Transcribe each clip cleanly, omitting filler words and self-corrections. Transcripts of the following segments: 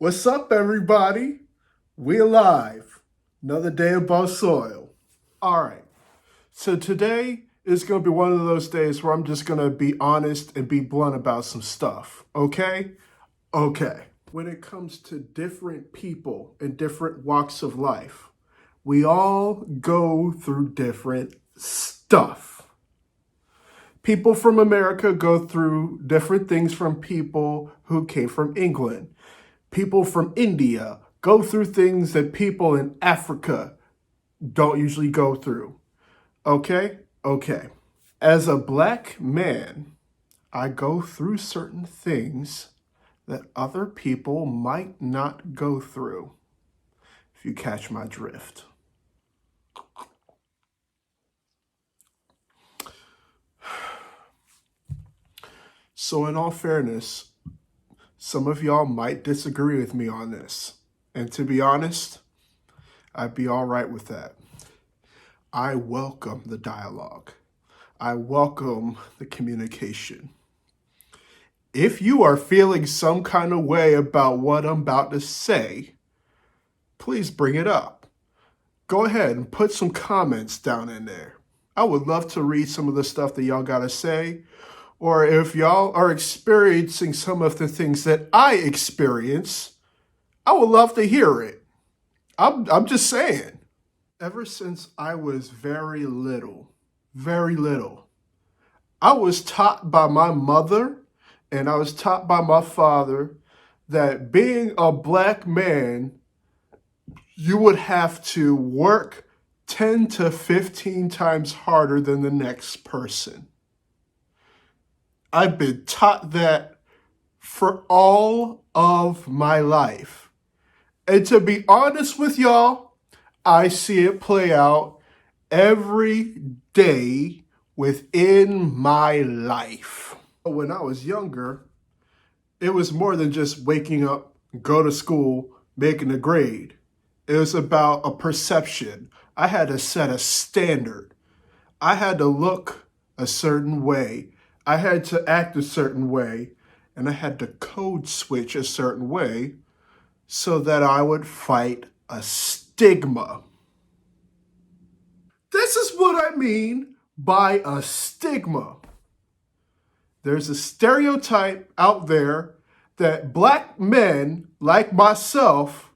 What's up, everybody? We alive. Another day above soil. All right. So today is going to be one of those days where I'm just going to be honest and be blunt about some stuff. Okay? Okay. When it comes to different people in different walks of life, we all go through different stuff. People from America go through different things from people who came from England. People from India go through things that people in Africa don't usually go through. Okay? Okay. As a black man, I go through certain things that other people might not go through, if you catch my drift. So, in all fairness, some of y'all might disagree with me on this. And to be honest, I'd be all right with that. I welcome the dialogue. I welcome the communication. If you are feeling some kind of way about what I'm about to say, please bring it up. Go ahead and put some comments down in there. I would love to read some of the stuff that y'all got to say. Or if y'all are experiencing some of the things that I experience, I would love to hear it. I'm just saying. Ever since I was very little, I was taught by my mother and I was taught by my father that being a black man, you would have to work 10 to 15 times harder than the next person. I've been taught that for all of my life. And to be honest with y'all, I see it play out every day within my life. When I was younger, it was more than just waking up, go to school, making a grade. It was about a perception. I had to set a standard. I had to look a certain way. I had to act a certain way. And I had to code switch a certain way so that I would fight a stigma. This is what I mean by a stigma. There's a stereotype out there that black men, like myself,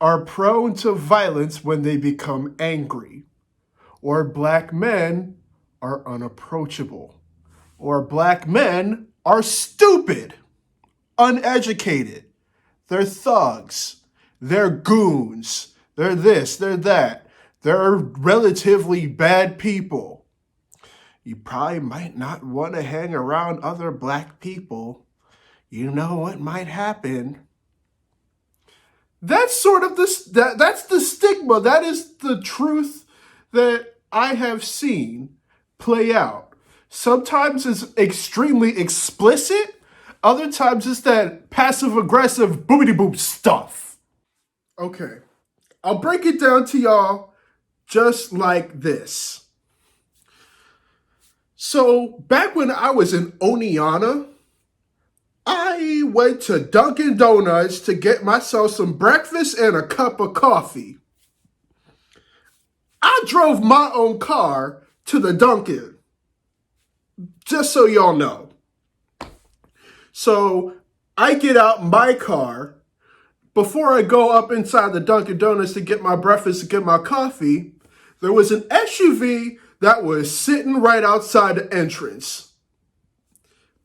are prone to violence when they become angry, or black men are unapproachable, or black men are stupid, uneducated, they're thugs, they're goons, they're this, they're that, they're relatively bad people. You probably might not want to hang around other black people. You know what might happen. That's sort of that's the stigma. That is the truth that I have seen play out. Sometimes it's extremely explicit. Other times it's that passive aggressive boobity boop stuff. Okay. I'll break it down to y'all just like this. So back when I was in Oneonta, I went to Dunkin' Donuts to get myself some breakfast and a cup of coffee. I drove my own car to the Dunkin', just so y'all know. So I get out my car. Before I go up inside the Dunkin' Donuts to get my breakfast, to get my coffee, there was an SUV that was sitting right outside the entrance.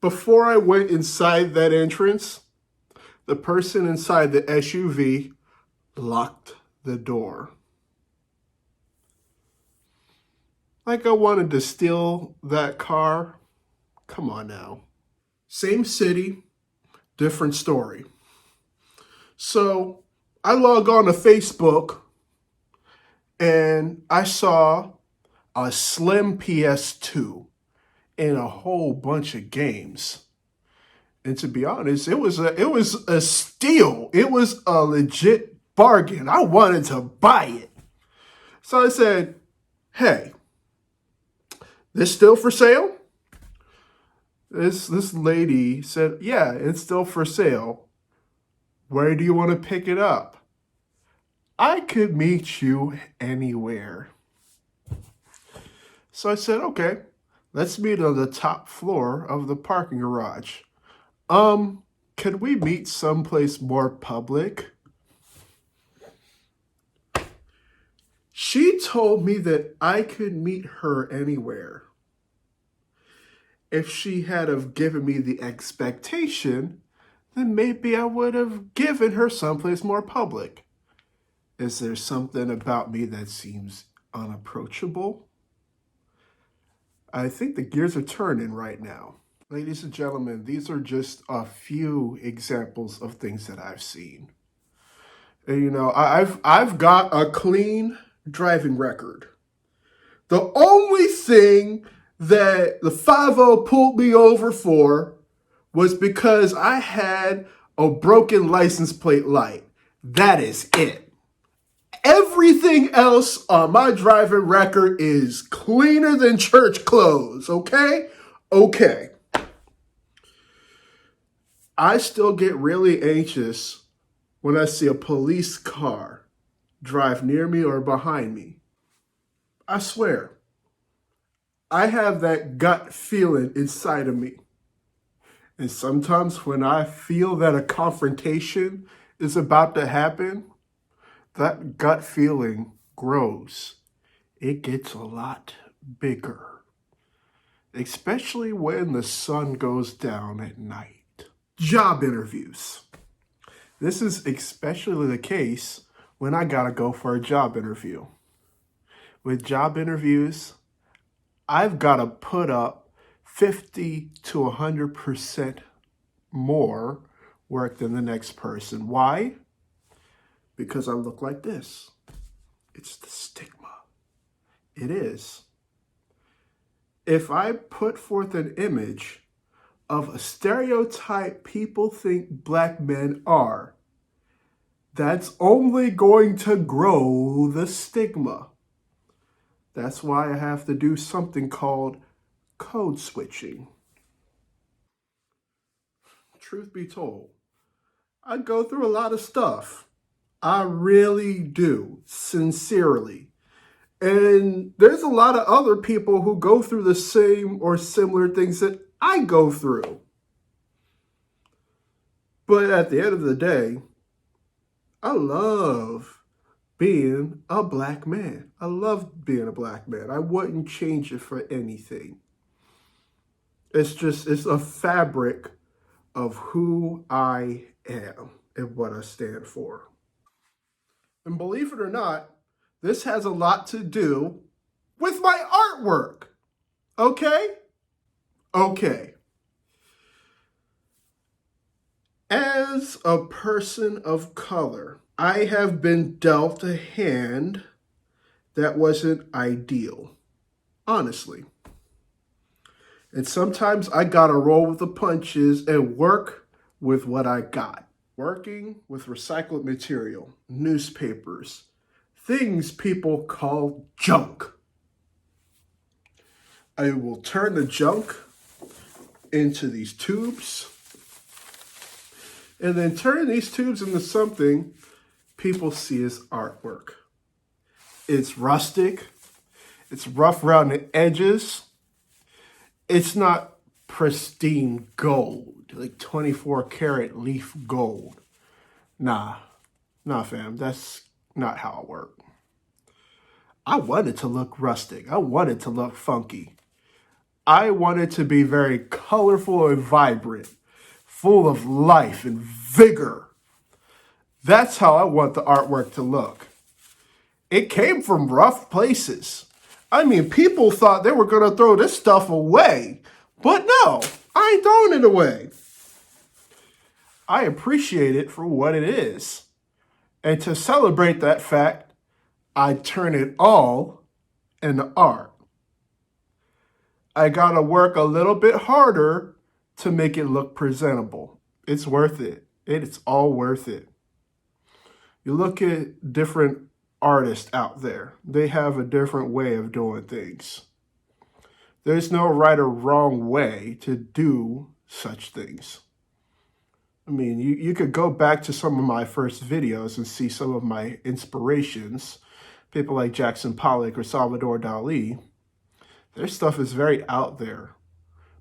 Before I went inside that entrance, the person inside the SUV locked the door. Like I wanted to steal that car. Come on now. Same city, different story. So I log on to Facebook and I saw a slim PS2 and a whole bunch of games. And to be honest, it was a steal. It was a legit bargain. I wanted to buy it. So I said, hey, this still for sale? This lady said, yeah, it's still for sale. Where do you want to pick it up? I could meet you anywhere. So I said, okay, let's meet on the top floor of the parking garage. Can we meet someplace more public? She told me that I could meet her anywhere. If she had have given me the expectation, then maybe I would have given her someplace more public. Is there something about me that seems unapproachable? I think the gears are turning right now. Ladies and gentlemen, these are just a few examples of things that I've seen. And, I've got a clean driving record. The only thing that the 5-0 pulled me over for was because I had a broken license plate light. That is it. Everything else on my driving record is cleaner than church clothes, okay? Okay. I still get really anxious when I see a police car drive near me or behind me. I swear, I have that gut feeling inside of me. And sometimes when I feel that a confrontation is about to happen, that gut feeling grows. It gets a lot bigger, especially when the sun goes down at night. Job interviews. This is especially the case when I gotta go for a job interview. With job interviews, I've gotta put up 50 to 100% more work than the next person. Why? Because I look like this. It's the stigma. It is. If I put forth an image of a stereotype people think black men are, that's only going to grow the stigma. That's why I have to do something called code switching. Truth be told, I go through a lot of stuff. I really do, sincerely. And there's a lot of other people who go through the same or similar things that I go through. But at the end of the day, I love being a black man. I love being a black man. I wouldn't change it for anything. It's a fabric of who I am and what I stand for. And believe it or not, this has a lot to do with my artwork. Okay? Okay. As a person of color, I have been dealt a hand that wasn't ideal, honestly. And sometimes I gotta roll with the punches and work with what I got. Working with recycled material, newspapers, things people call junk. I will turn the junk into these tubes, and then turn these tubes into something people see as artwork. It's rustic, it's rough around the edges, it's not pristine gold, like 24 karat leaf gold. Nah, fam, that's not how it works. I want it to look rustic. I want it to look funky. I want it to be very colorful and vibrant, full of life and vigor. That's how I want the artwork to look. It came from rough places. I mean, people thought they were going to throw this stuff away. But no, I ain't throwing it away. I appreciate it for what it is. And to celebrate that fact, I turn it all into art. I gotta work a little bit harder to make it look presentable. It's worth it. It's all worth it. You look at different artists out there, they have a different way of doing things. There's no right or wrong way to do such things. I mean, you could go back to some of my first videos and see some of my inspirations. People like Jackson Pollock or Salvador Dali. Their stuff is very out there.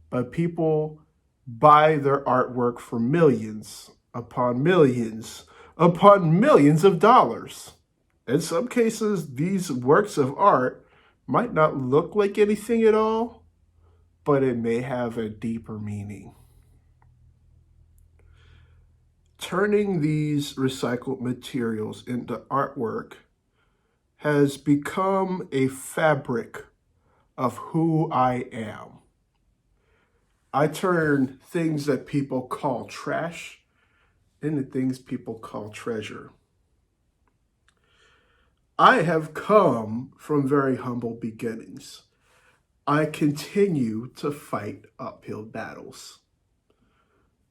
But people buy their artwork for millions upon millions upon millions of dollars. In some cases, these works of art might not look like anything at all, but it may have a deeper meaning. Turning these recycled materials into artwork has become a fabric of who I am. I turn things that people call trash into things people call treasure. I have come from very humble beginnings. I continue to fight uphill battles.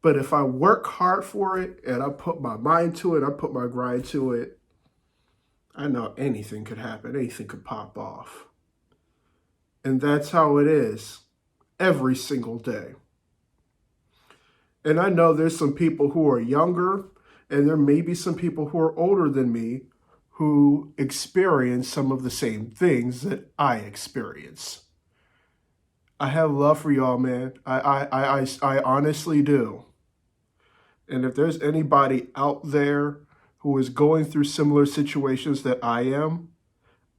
But if I work hard for it and I put my mind to it, I put my grind to it, I know anything could happen, anything could pop off. And that's how it is every single day. And I know there's some people who are younger, and there may be some people who are older than me who experience some of the same things that I experience. I have love for y'all, man. I honestly do. And if there's anybody out there who is going through similar situations that I am,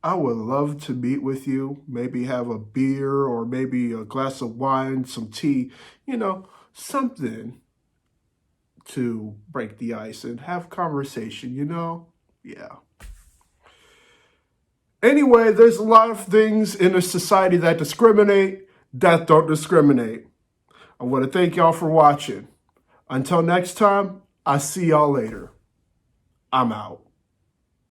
I would love to meet with you, maybe have a beer or maybe a glass of wine, some tea, something to break the ice and have conversation, Yeah. Anyway, there's a lot of things in a society that discriminate, that don't discriminate. I want to thank y'all for watching. Until next time, I'll see y'all later. I'm out.